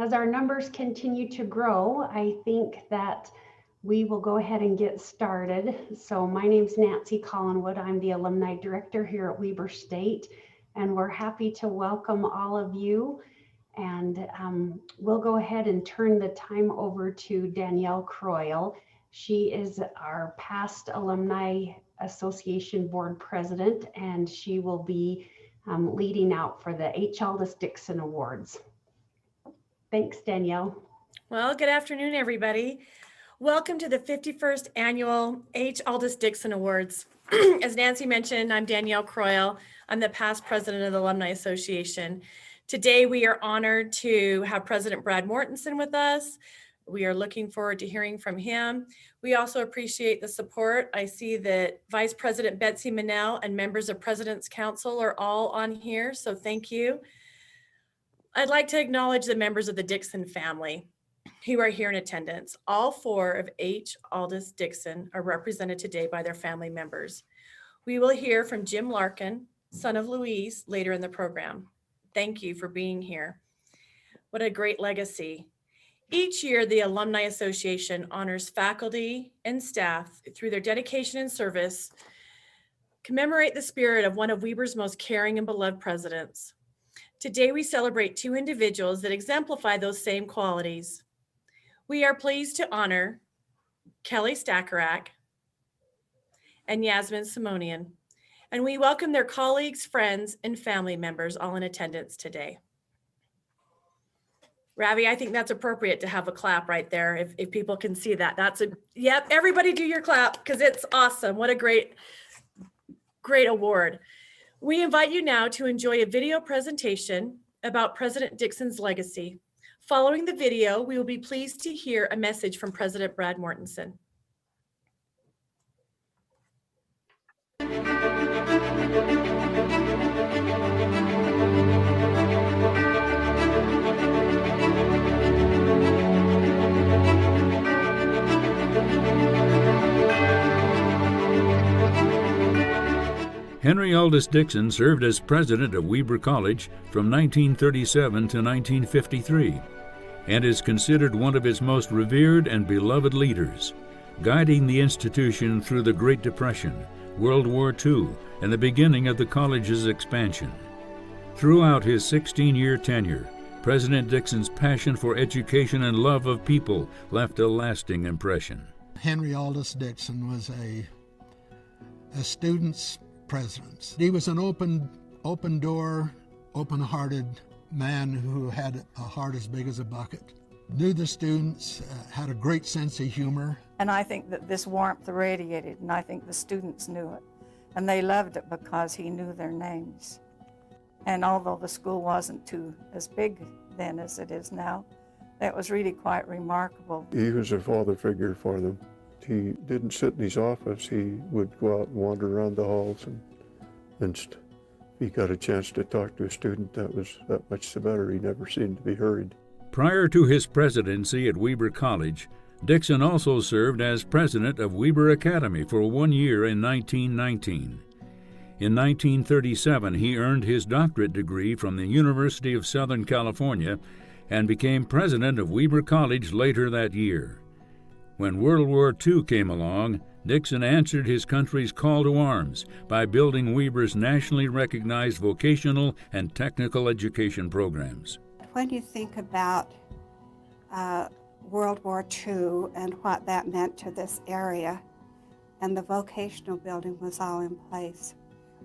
As our numbers continue to grow, I think that we will go ahead and get started. So my name's Nancy Collinwood. I'm the Alumni Director here at Weber State, and we're happy to welcome all of you. And we'll go ahead and turn the time over to Danielle Croyle. She is our past Alumni Association Board President, and she will be leading out for the Aldous Dixon Awards. Thanks, Danielle. Well, good afternoon, everybody. Welcome to the 51st Annual Aldous Dixon Awards. As Nancy mentioned, I'm Danielle Croyle. I'm the past president of the Alumni Association. Today, we are honored to have President Brad Mortensen with us. We are looking forward to hearing from him. We also appreciate the support. I see that Vice President Betsy Manel and members of President's Council are all on here, so thank you. I'd like to acknowledge the members of the Dixon family who are here in attendance. All four of Aldous Dixon are represented today by their family members. We will hear from Jim Larkin, son of Louise, later in the program. Thank you for being here. What a great legacy. Each year, the Alumni Association honors faculty and staff through their dedication and service, commemorate the spirit of one of Weber's most caring and beloved presidents. Today, we celebrate two individuals that exemplify those same qualities. We are pleased to honor Kelly Stackaruk and Yasmen Simonian, and we welcome their colleagues, friends, and family members all in attendance today. Ravi, I think that's appropriate to have a clap right there if people can see that. Yep, everybody do your clap because it's awesome. What a great award. We invite you now to enjoy a video presentation about President Dixon's legacy. Following the video, we will be pleased to hear a message from President Brad Mortensen. Henry Aldous Dixon served as president of Weber College from 1937 to 1953 and is considered one of its most revered and beloved leaders, guiding the institution through the Great Depression, World War II, and the beginning of the college's expansion. Throughout his 16-year tenure, President Dixon's passion for education and love of people left a lasting impression. Henry Aldous Dixon was a student's president. He was an open door, open-hearted man who had a heart as big as a bucket. Knew the students, had a great sense of humor. And I think that this warmth radiated, and I think the students knew it. And they loved it because he knew their names. And although the school wasn't as big then as it is now, that was really quite remarkable. He was a father figure for them. He didn't sit in his office. He would go out and wander around the halls, and if he got a chance to talk to a student, that was that much the better. He never seemed to be hurried. Prior to his presidency at Weber College, Dixon also served as president of Weber Academy for 1 year in 1919. In 1937, he earned his doctorate degree from the University of Southern California and became president of Weber College later that year. When World War II came along, Dixon answered his country's call to arms by building Weber's nationally recognized vocational and technical education programs. When you think about World War II and what that meant to this area, and the vocational building was all in place,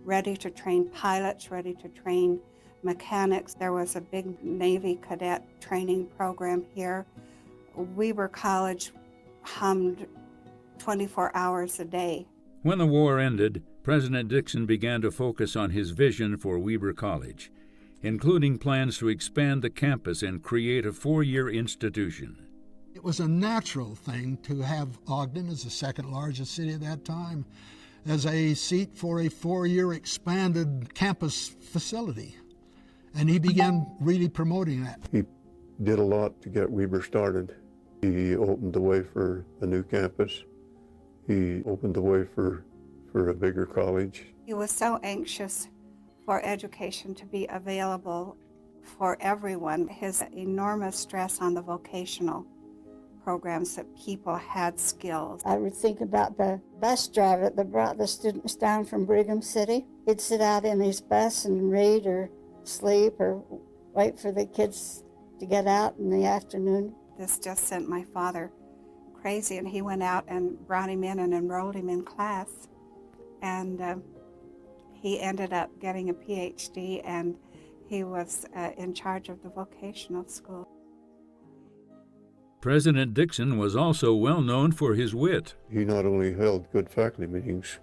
ready to train pilots, ready to train mechanics. There was a big Navy cadet training program here. Weber College hummed 24 hours a day. When the war ended, President Dixon began to focus on his vision for Weber College, including plans to expand the campus and create a 4-year institution. It was a natural thing to have Ogden, as the second largest city at that time, as a seat for a 4-year expanded campus facility. And he began really promoting that. He did a lot to get Weber started. He opened the way for a new campus. He opened the way for a bigger college. He was so anxious for education to be available for everyone. His enormous stress on the vocational programs, that people had skills. I would think about the bus driver that brought the students down from Brigham City. He'd sit out in his bus and read or sleep or wait for the kids to get out in the afternoon. This just sent my father crazy, and he went out and brought him in and enrolled him in class. And he ended up getting a PhD, and he was in charge of the vocational school. President Dixon was also well known for his wit. He not only held good faculty meetings,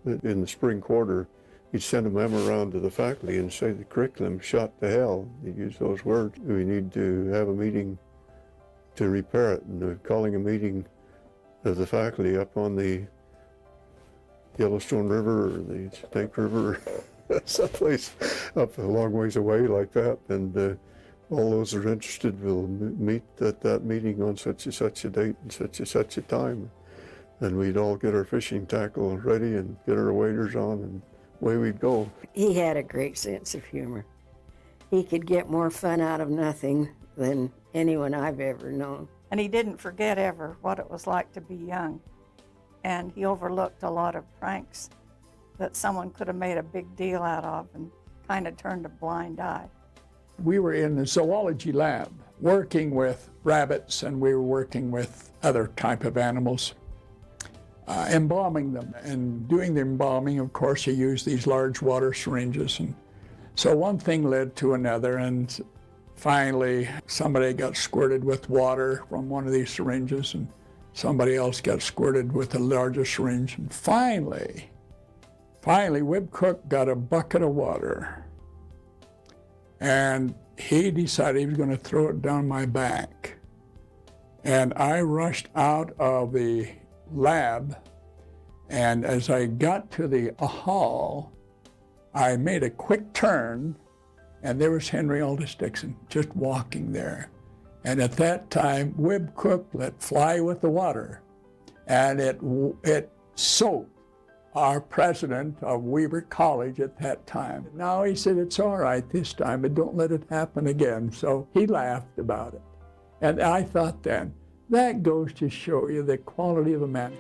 but in the spring quarter, he'd send a memo around to the faculty and say the curriculum shot to hell. He'd use those words. We need to have a meeting to repair it. And they're calling a meeting of the faculty up on the Yellowstone River or the Snake River, someplace up a long ways away like that. And all those that are interested will meet at that meeting on such and such a date and such a time. And we'd all get our fishing tackle ready and get our waders on, and away we'd go. He had a great sense of humor. He could get more fun out of nothing than anyone I've ever known. And he didn't forget ever what it was like to be young. And he overlooked a lot of pranks that someone could have made a big deal out of and kind of turned a blind eye. We were in the zoology lab working with rabbits, and we were working with other type of animals, embalming them. And doing the embalming, of course, you use these large water syringes. And so one thing led to another, and finally somebody got squirted with water from one of these syringes, and somebody else got squirted with a larger syringe. And finally, Wib Cook got a bucket of water, and he decided he was going to throw it down my back. And I rushed out of the lab, and as I got to the hall, I made a quick turn, and there was Henry Aldous Dixon just walking there. And at that time, Wib Cook let fly with the water, and it soaked our president of Weber College at that time. Now he said, it's all right this time, but don't let it happen again. So he laughed about it. And I thought then, that goes to show you the quality of a man.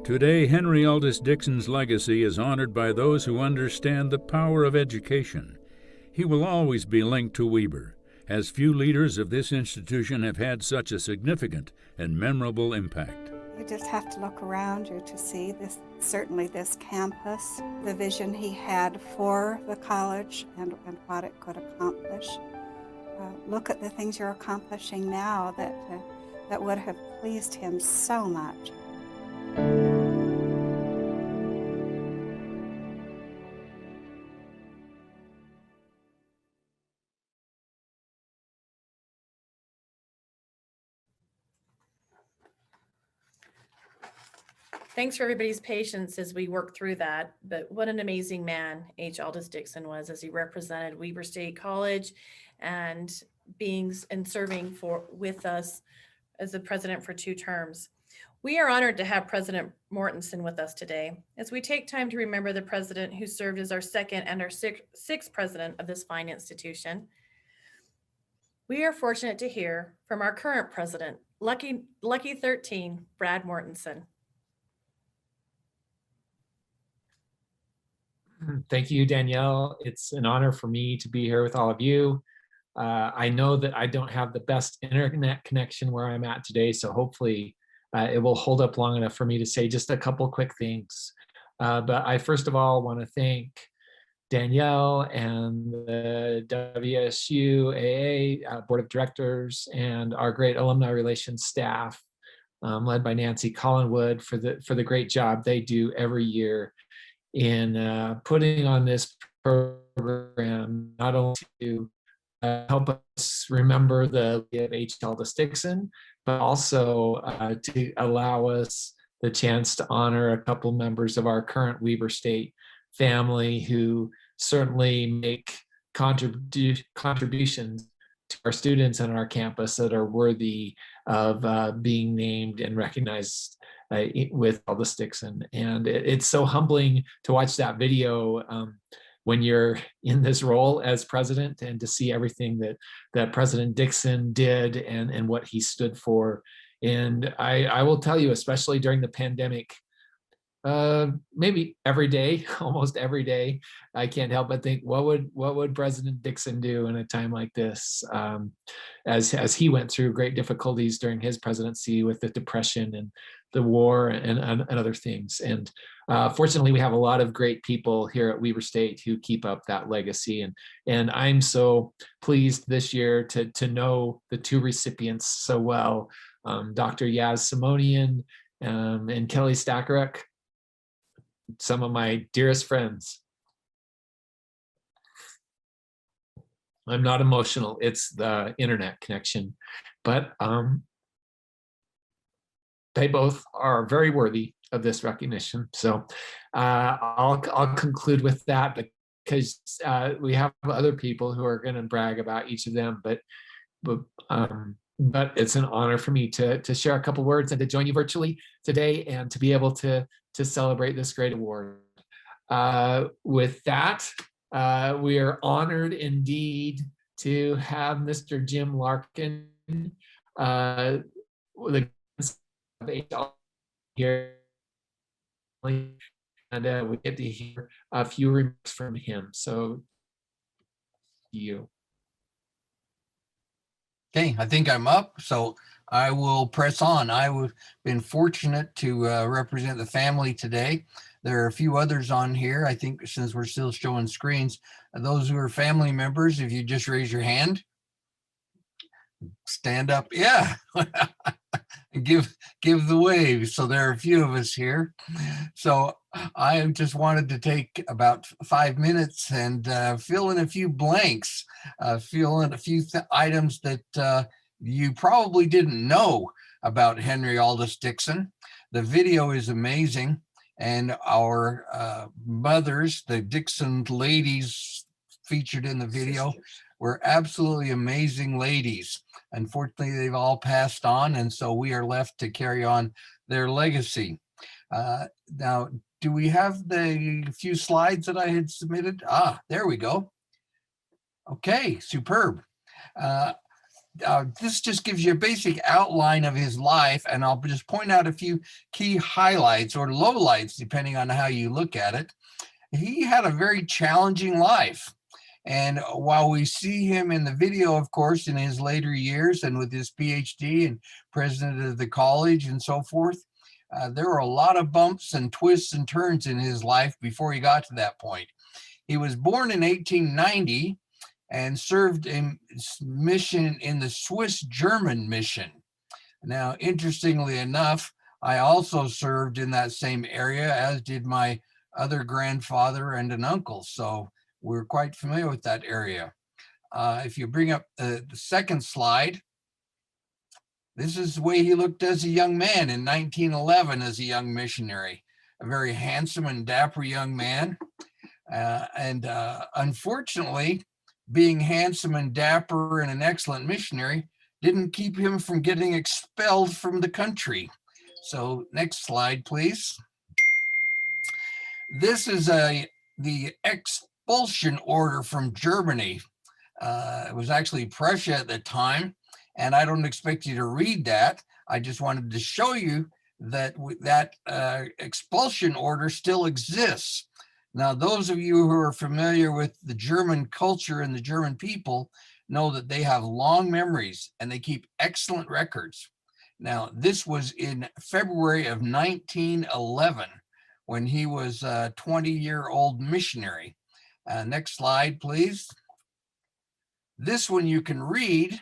Today, Henry Aldous Dixon's legacy is honored by those who understand the power of education. He will always be linked to Weber, as few leaders of this institution have had such a significant and memorable impact. You just have to look around you to see this, certainly this campus, the vision he had for the college and what it could accomplish. Look at the things you're accomplishing now that would have pleased him so much. Thanks for everybody's patience as we work through that. But what an amazing man H. Aldous Dixon was as he represented Weber State College and serving with us as the president for 2 terms. We are honored to have President Mortensen with us today as we take time to remember the president who served as our 2nd and our 6th president of this fine institution. We are fortunate to hear from our current president, Lucky 13, Brad Mortensen. Thank you, Danielle. It's an honor for me to be here with all of you. I know that I don't have the best internet connection where I'm at today, so hopefully it will hold up long enough for me to say just a couple quick things. But I first of all want to thank Danielle and the WSUAA Board of Directors and our great alumni relations staff, led by Nancy Collinwood, for the great job they do every year in putting on this program, not only to help us remember the of H. Aldous Dixon, but also to allow us the chance to honor a couple members of our current Weber State family who certainly make contributions to our students and our campus that are worthy of being named and recognized with Aldous Dixon. And it's so humbling to watch that video when you're in this role as president, and to see everything that President Dixon did and what he stood for. And I will tell you, especially during the pandemic, maybe every day, almost every day, I can't help but think, what would President Dixon do in a time like this? As he went through great difficulties during his presidency with the Depression and the war and other things. And fortunately, we have a lot of great people here at Weber State who keep up that legacy. And I'm so pleased this year to know the two recipients so well, Dr. Yasmen Simonian and Kelly Stackaruk, some of my dearest friends. I'm not emotional, it's the internet connection, but they both are very worthy of this recognition. So I'll conclude with that, because we have other people who are going to brag about each of them, but it's an honor for me to share a couple words and to join you virtually today and to be able to celebrate this great award. With that, we are honored indeed to have Mr. Jim Larkin, the here, and we get to hear a few remarks from him. So, you. Okay, I think I'm up, so I will press on. I've been fortunate to represent the family today. There are a few others on here. I think since we're still showing screens, those who are family members, if you just raise your hand, stand up. Yeah, give the wave. So there are a few of us here. So I just wanted to take about 5 minutes and fill in a few blanks, fill in a few items that you probably didn't know about Henry Aldous Dixon. The video is amazing. And our mothers, the Dixon ladies featured in the video, were absolutely amazing ladies. Unfortunately, they've all passed on, and so we are left to carry on their legacy. Now, do we have the few slides that I had submitted? There we go. Okay, superb. This just gives you a basic outline of his life, and I'll just point out a few key highlights or lowlights, depending on how you look at it. He had a very challenging life. And while we see him in the video, of course, in his later years and with his PhD and president of the college and so forth, there were a lot of bumps and twists and turns in his life before he got to that point. He was born in 1890 and served a mission in the Swiss-German mission. Now, interestingly enough, I also served in that same area, as did my other grandfather and an uncle. So we're quite familiar with that area. If you bring up the second slide, this is the way he looked as a young man in 1911 as a young missionary, a very handsome and dapper young man. Unfortunately, being handsome and dapper and an excellent missionary didn't keep him from getting expelled from the country. So next slide, please. This is the expulsion order from Germany. It was actually Prussia at the time, and I don't expect you to read that. I just wanted to show you that that expulsion order still exists. Now, those of you who are familiar with the German culture and the German people know that they have long memories and they keep excellent records. Now, this was in February of 1911 when he was a 20-year-old missionary. Next slide, please. This one you can read,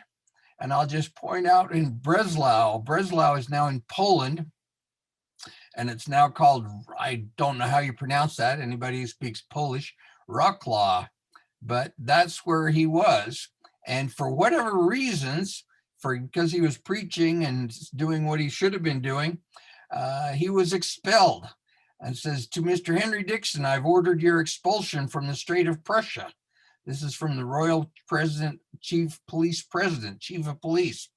and I'll just point out in Breslau. Breslau is now in Poland, and it's now called, I don't know how you pronounce that, anybody who speaks Polish, Wrocław, but that's where he was. And for whatever reasons, because he was preaching and doing what he should have been doing, he was expelled. And says, to Mr. Henry Dixon, I've ordered your expulsion from the Strait of Prussia. This is from the Royal President, Chief of Police.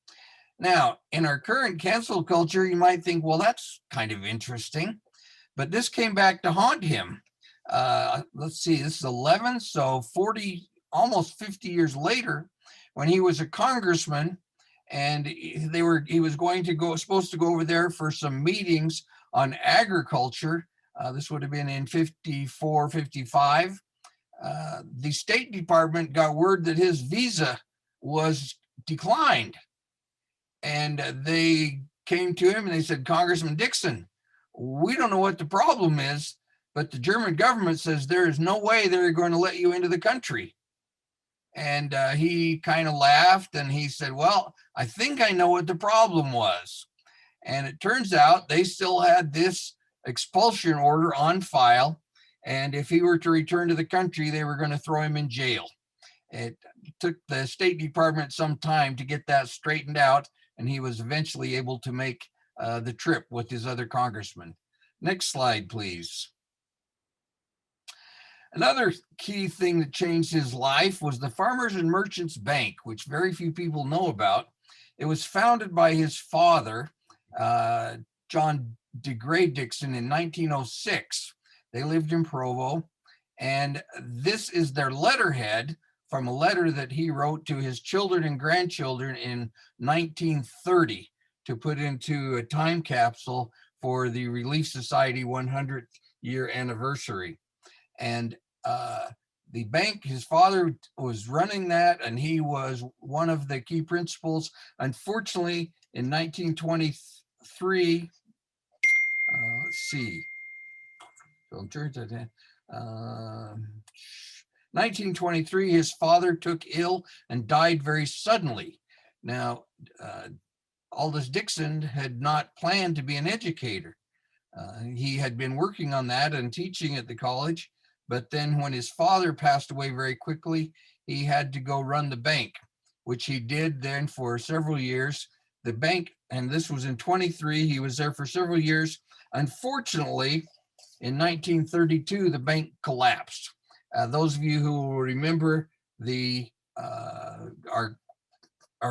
Now, in our current cancel culture, you might think, well, that's kind of interesting. But this came back to haunt him. let's see, this is 11, so 40, almost 50 years later, when he was a congressman, and he was supposed to go over there for some meetings on agriculture. This would have been in 54, 55. The State Department got word that his visa was declined. And they came to him and they said, Congressman Dixon, we don't know what the problem is, but the German government says there is no way they're going to let you into the country. And he kind of laughed and he said, well, I think I know what the problem was. And it turns out they still had this expulsion order on file. And if he were to return to the country, they were going to throw him in jail. It took the State Department some time to get that straightened out, and he was eventually able to make the trip with his other congressmen. Next slide, please. Another key thing that changed his life was the Farmers and Merchants Bank, which very few people know about. It was founded by his father, John DeGray Dixon, in 1906. They lived in Provo, and this is their letterhead from a letter that he wrote to his children and grandchildren in 1930 to put into a time capsule for the Relief Society 100th year anniversary. And the bank, his father was running that, and he was one of the key principals. Unfortunately, in 1923, let's see, so 1923, his father took ill and died very suddenly. Now, Aldous Dixon had not planned to be an educator. He had been working on that and teaching at the college, but then when his father passed away very quickly, he had to go run the bank, which he did then for several years. The bank, and this was in 23, he was there for several years. Unfortunately, in 1932, the bank collapsed. Those of you who will remember our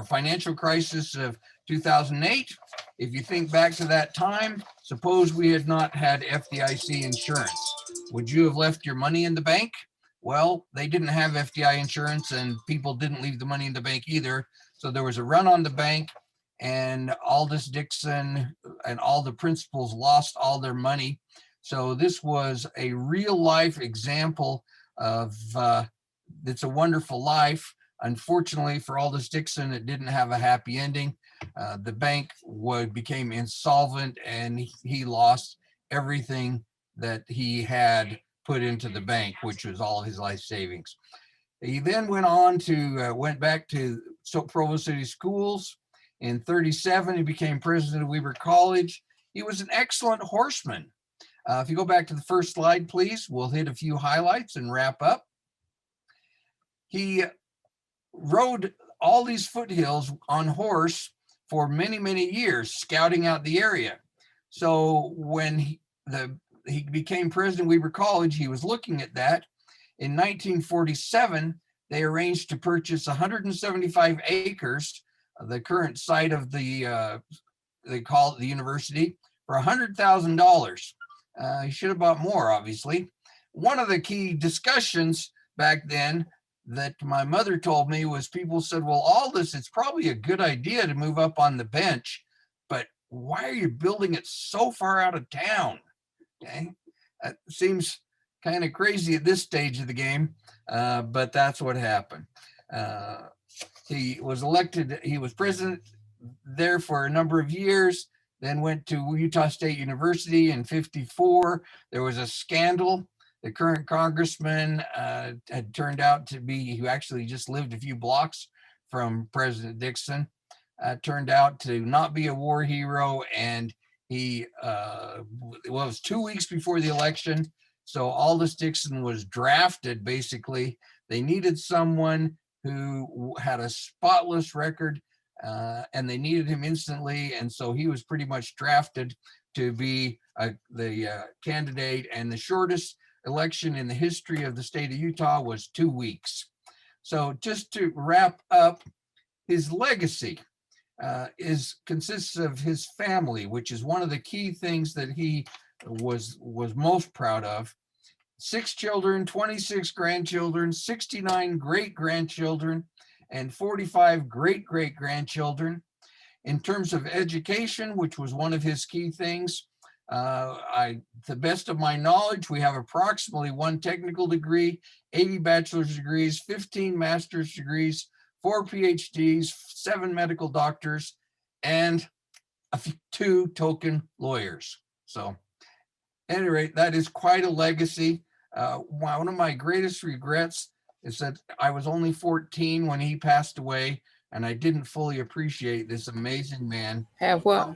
financial crisis of 2008, if you think back to that time, suppose we had not had FDIC insurance. Would you have left your money in the bank? Well, they didn't have FDIC insurance, and people didn't leave the money in the bank either. So there was a run on the bank, and Aldous Dixon and all the principals lost all their money. So this was a real life example of It's a Wonderful Life. Unfortunately for Aldous Dixon, it didn't have a happy ending. The bank became insolvent, and he lost everything that he had put into the bank, which was all his life savings. He then went on to went back to Provo City Schools. In 1937, he became president of Weber College. He was an excellent horseman. If you go back to the first slide, please, we'll hit a few highlights and wrap up. He rode all these foothills on horse for many, many years, scouting out the area. So when he became president of Weber College, he was looking at that. In 1947, they arranged to purchase 175 acres, the current site of the, they call it the university, for $100,000. He should have bought more, obviously. One of the key discussions back then that my mother told me was people said, well, Aldous, it's probably a good idea to move up on the bench, but why are you building it so far out of town? Okay, that seems kind of crazy at this stage of the game, but that's what happened. He was elected, he was president there for a number of years, then went to Utah State University in 1954. There was a scandal. The current congressman had turned out to be, who actually just lived a few blocks from President Dixon, turned out to not be a war hero, and he was 2 weeks before the election. So Aldous Dixon was drafted, basically. They needed someone who had a spotless record, and they needed him instantly. And so he was pretty much drafted to be the candidate, and the shortest election in the history of the state of Utah was 2 weeks. So just to wrap up, his legacy consists of his family, which is one of the key things that he was most proud of. 6 children, 26 grandchildren, 69 great-grandchildren, and 45 great-great-grandchildren. In terms of education, which was one of his key things, to the best of my knowledge, we have approximately 1 technical degree, 80 bachelor's degrees, 15 master's degrees, 4 PhDs, 7 medical doctors, and 2 token lawyers. So at any rate, that is quite a legacy. One of my greatest regrets is that I was only 14 when he passed away, and I didn't fully appreciate this amazing man. Have what?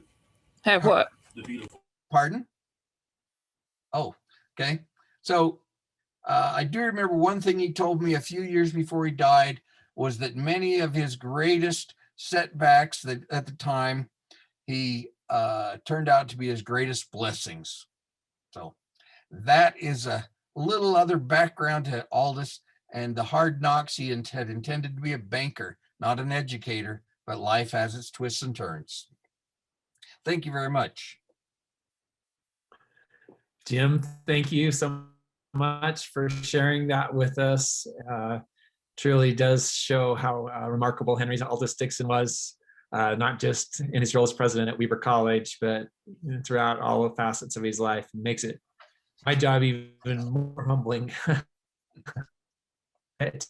Have what? Pardon? Oh, okay. So I do remember one thing he told me a few years before he died was that many of his greatest setbacks that at the time he turned out to be his greatest blessings. So that is a little other background to Aldous and the hard knocks. He had intended to be a banker, not an educator, but life has its twists and turns. Thank you very much. Jim, thank you so much for sharing that with us. Truly does show how remarkable Henry Aldous Dixon was, not just in his role as president at Weber College, but throughout all the facets of his life. It makes it my job even more humbling. But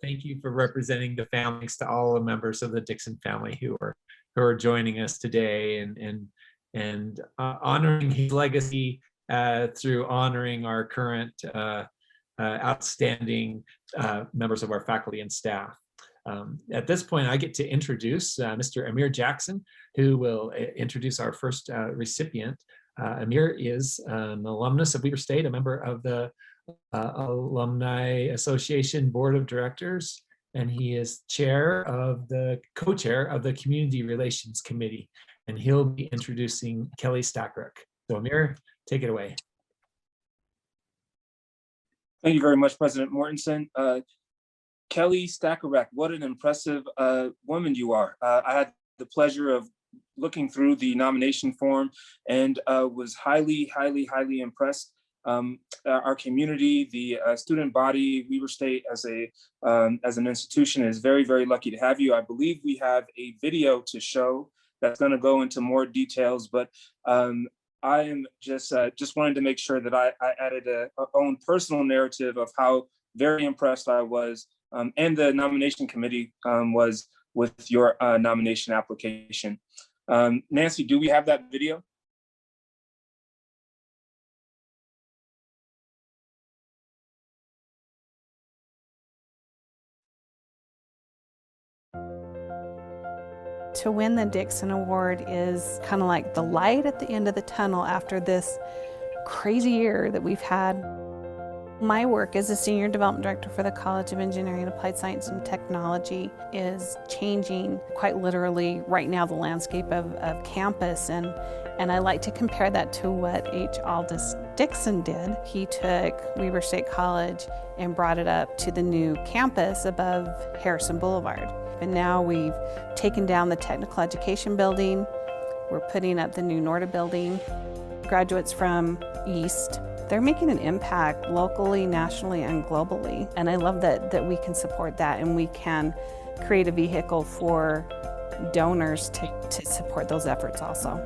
thank you for representing the families, to all the members of the Dixon family who are joining us today, and honoring his legacy through honoring our current outstanding members of our faculty and staff. At this point, I get to introduce Mr. Amir Jackson, who will introduce our first recipient. Amir is an alumnus of Weber State, a member of the Alumni Association Board of Directors, and he is co-chair of the Community Relations Committee, and he'll be introducing Kelly Stackaruk. So Amir, take it away. Thank you very much, President Mortensen. Kelly Stackaruk, what an impressive woman you are. I had the pleasure of looking through the nomination form and was highly impressed. Our community, the student body, Weber State as an institution is very lucky to have you. I believe we have a video to show that's going to go into more details, but I am just wanted to make sure that I added a own personal narrative of how very impressed I was, and the nomination committee was with your nomination application. Nancy, do we have that video? To win the Dixon Award is kind of like the light at the end of the tunnel after this crazy year that we've had. My work as a Senior Development Director for the College of Engineering and Applied Science and Technology is changing, quite literally, right now the landscape of campus. And I like to compare that to what H. Aldous Dixon did. He took Weber State College and brought it up to the new campus above Harrison Boulevard. And now we've taken down the Technical Education Building. We're putting up the new Norda Building. Graduates from East, they're making an impact locally, nationally, and globally. And I love that we can support that, and we can create a vehicle for donors to support those efforts also.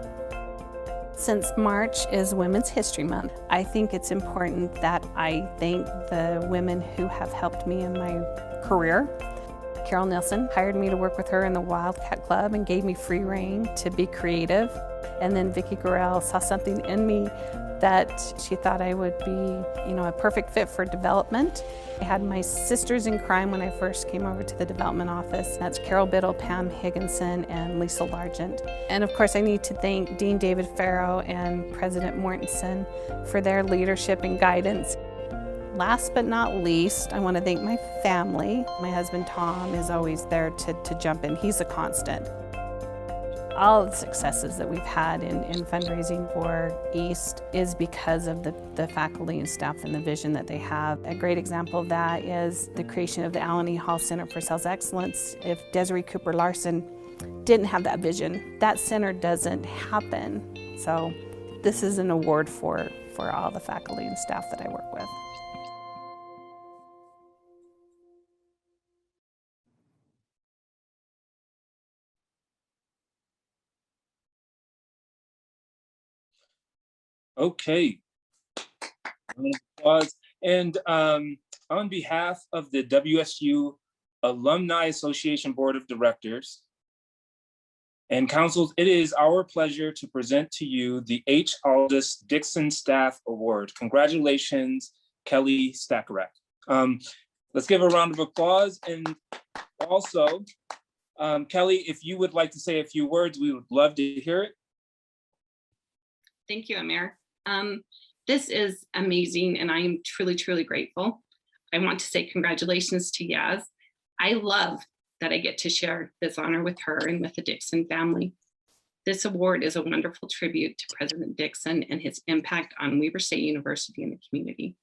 Since March is Women's History Month, I think it's important that I thank the women who have helped me in my career. Carol Nilsson hired me to work with her in the Wildcat Club and gave me free rein to be creative. And then Vicki Gorell saw something in me that she thought I would be, a perfect fit for development. I had my sisters in crime when I first came over to the development office. That's Carol Biddle, Pam Higginson, and Lisa Largent. And of course, I need to thank Dean David Farrow and President Mortensen for their leadership and guidance. Last but not least, I want to thank my family. My husband, Tom, is always there to jump in. He's a constant. All of the successes that we've had in fundraising for East is because of the faculty and staff and the vision that they have. A great example of that is the creation of the Alumni Hall Center for Sales Excellence. If Desiree Cooper Larson didn't have that vision, that center doesn't happen. So this is an award for for all the faculty and staff that I work with. Okay. And on behalf of the WSU Alumni Association Board of Directors and Councils, it is our pleasure to present to you the H. Aldous Dixon Staff Award. Congratulations, Kelly Stackaruk. Let's give a round of applause. And also, Kelly, if you would like to say a few words, we would love to hear it. Thank you, Amir. This is amazing, and I am truly, truly grateful. I want to say congratulations to Yaz. I love that I get to share this honor with her and with the Dixon family. This award is a wonderful tribute to President Dixon and his impact on Weber State University and the community.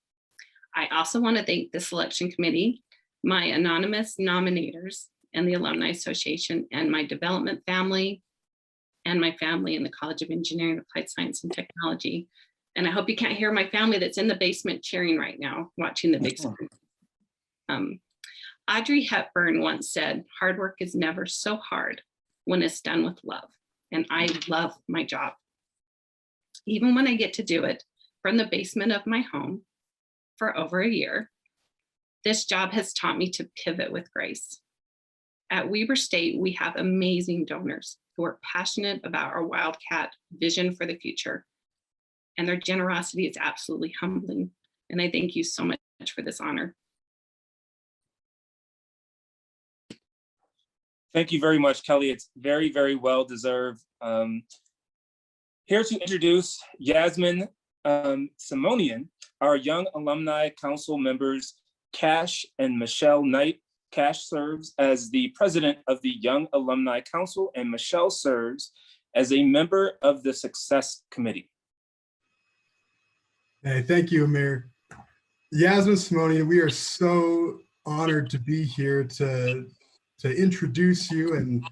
I also want to thank the selection committee, my anonymous nominators, and the Alumni Association, and my development family, and my family in the College of Engineering, Applied Science and Technology. And I hope you can't hear my family that's in the basement cheering right now, watching the big screen. Audrey Hepburn once said, "Hard work is never so hard when it's done with love." And I love my job. Even when I get to do it from the basement of my home for over a year, this job has taught me to pivot with grace. At Weber State, we have amazing donors who are passionate about our Wildcat vision for the future. And their generosity is absolutely humbling. And I thank you so much for this honor. Thank you very much, Kelly. It's very, very well deserved. Here to introduce Yasmen Simonian, our Young Alumni Council members, Cash and Michelle Knight. Cash serves as the president of the Young Alumni Council, and Michelle serves as a member of the Success Committee. Hey, thank you, Amir. Yasmen Simonian, we are so honored to be here to introduce you. And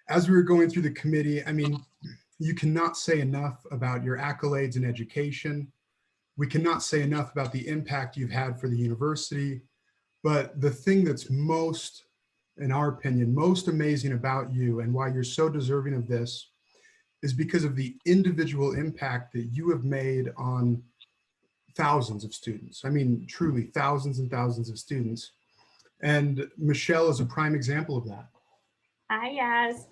as we were going through the committee, I mean, you cannot say enough about your accolades in education. We cannot say enough about the impact you've had for the university. But the thing that's most, in our opinion, most amazing about you and why you're so deserving of this is because of the individual impact that you have made on thousands of students. I mean, truly thousands and thousands of students. And Michelle is a prime example of that. Hi, Yaz.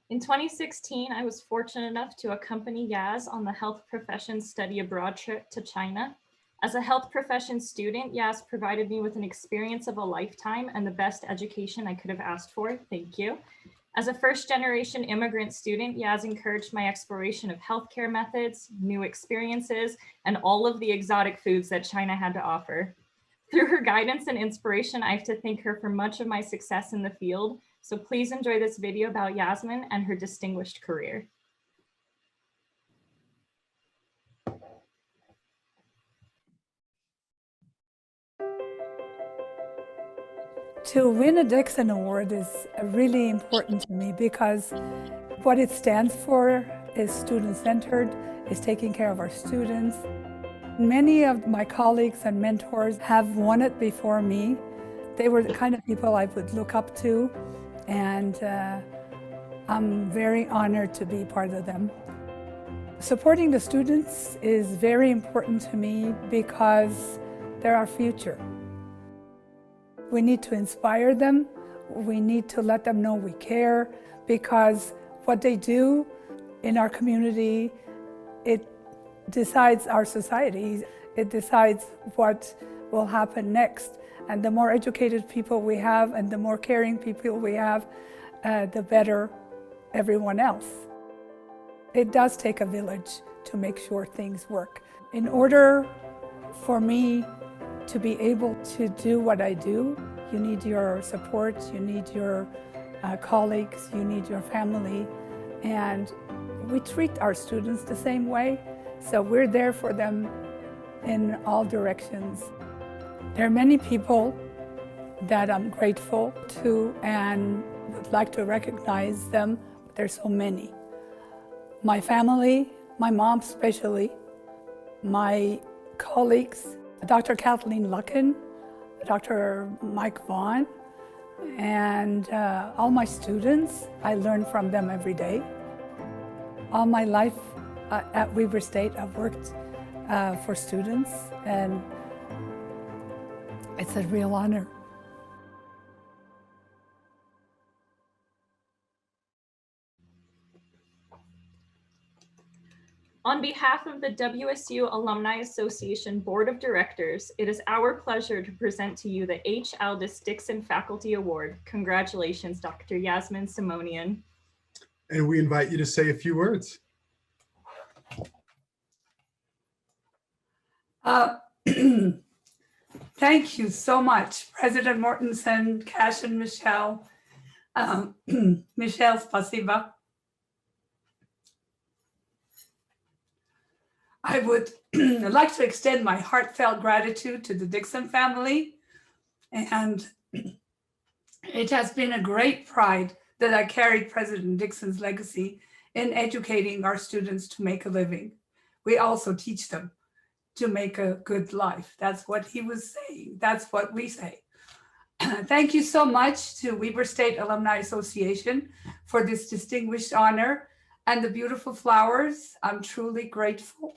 In 2016, I was fortunate enough to accompany Yaz on the health profession study abroad trip to China. As a health profession student, Yaz provided me with an experience of a lifetime and the best education I could have asked for. Thank you. As a first-generation immigrant student, Yaz encouraged my exploration of healthcare methods, new experiences, and all of the exotic foods that China had to offer. Through her guidance and inspiration, I have to thank her for much of my success in the field. So please enjoy this video about Yasmen and her distinguished career. To win a Dixon Award is really important to me because what it stands for is student-centered, is taking care of our students. Many of my colleagues and mentors have won it before me. They were the kind of people I would look up to, and I'm very honored to be part of them. Supporting the students is very important to me because they're our future. We need to inspire them. We need to let them know we care, because what they do in our community, it decides our society. It decides what will happen next. And the more educated people we have and the more caring people we have, the better everyone else. It does take a village to make sure things work. In order for me to be able to do what I do, you need your support, you need your colleagues, you need your family, and we treat our students the same way, so we're there for them in all directions. There are many people that I'm grateful to and would like to recognize them, but there's so many. My family, my mom especially, my colleagues, Dr. Kathleen Lucken, Dr. Mike Vaughn, and all my students. I learn from them every day. All my life at Weber State, I've worked for students, and it's a real honor. On behalf of the WSU Alumni Association Board of Directors, it is our pleasure to present to you the H. Aldous Dixon Faculty Award. Congratulations, Dr. Yasmen Simonian. And we invite you to say a few words. Thank you so much, President Mortensen, Cash and Michelle. Michelle, spasiba. I would like to extend my heartfelt gratitude to the Dixon family. And it has been a great pride that I carried President Dixon's legacy in educating our students to make a living. We also teach them to make a good life. That's what he was saying. That's what we say. Thank you so much to Weber State Alumni Association for this distinguished honor and the beautiful flowers. I'm truly grateful.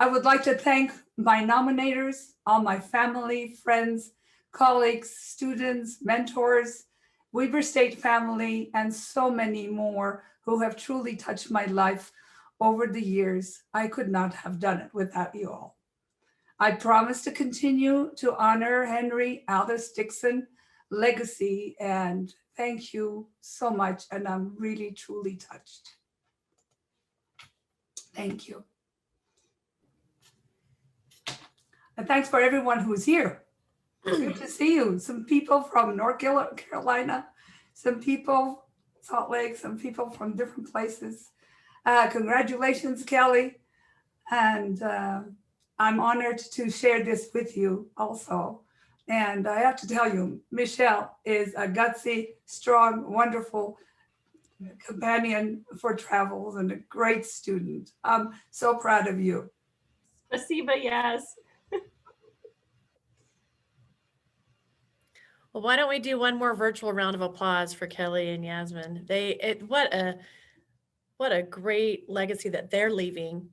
I would like to thank my nominators, all my family, friends, colleagues, students, mentors, Weber State family, and so many more who have truly touched my life over the years. I could not have done it without you all. I promise to continue to honor Henry Aldous Dixon legacy, and thank you so much. And I'm really, truly touched. Thank you. And thanks for everyone who's here. Good to see you. Some people from North Carolina, some people Salt Lake, some people from different places. Congratulations, Kelly. And I'm honored to share this with you also. And I have to tell you, Michelle is a gutsy, strong, wonderful companion for travels and a great student. I'm so proud of you. Spasiba, yes. Well, why don't we do one more virtual round of applause for Kelly and Yasmen? What a great legacy that they're leaving.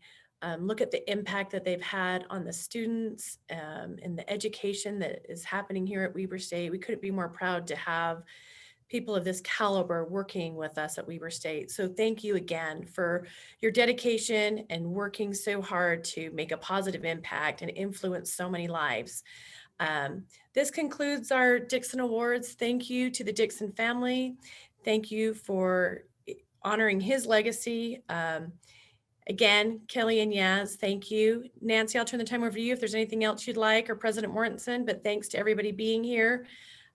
Look at the impact that they've had on the students and the education that is happening here at Weber State. We couldn't be more proud to have people of this caliber working with us at Weber State. So thank you again for your dedication and working so hard to make a positive impact and influence so many lives. This concludes our Dixon Awards. Thank you to the Dixon family. Thank you for honoring his legacy. Again, Kelly and Yaz, thank you. Nancy, I'll turn the time over to you if there's anything else you'd like, or President Mortensen, but thanks to everybody being here.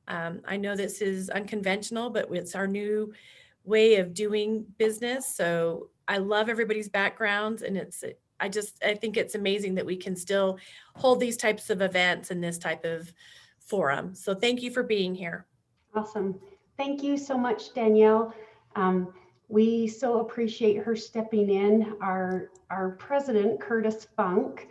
I know this is unconventional, but it's our new way of doing business. So I love everybody's backgrounds, and I think it's amazing that we can still hold these types of events in this type of forum. So thank you for being here. Awesome. Thank you so much, Danielle. We so appreciate her stepping in. Our president, Curtis Funk,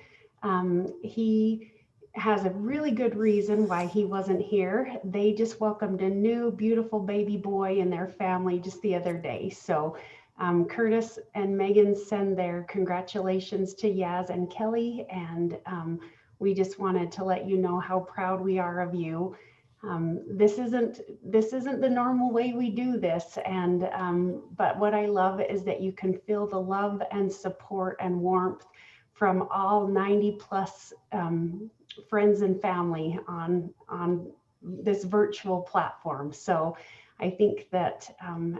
he has a really good reason why he wasn't here. They just welcomed a new beautiful baby boy in their family just the other day. So Curtis and Megan send their congratulations to Yaz and Kelly, and we just wanted to let you know how proud we are of you. This isn't the normal way we do this, and but what I love is that you can feel the love and support and warmth from all 90 plus friends and family on this virtual platform. So I think that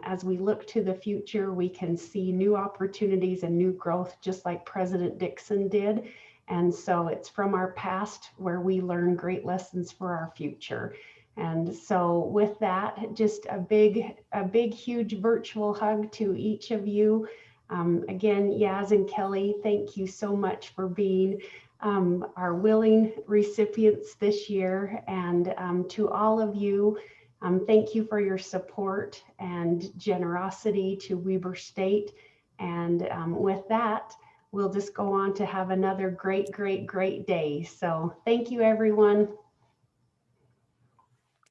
as we look to the future, we can see new opportunities and new growth, just like President Dixon did. And so it's from our past where we learn great lessons for our future. And so with that, just a big, huge virtual hug to each of you. Again, Yaz and Kelly, thank you so much for being our willing recipients this year. And to all of you, thank you for your support and generosity to Weber State. And with that, we'll just go on to have another great, great, great day. So thank you, everyone.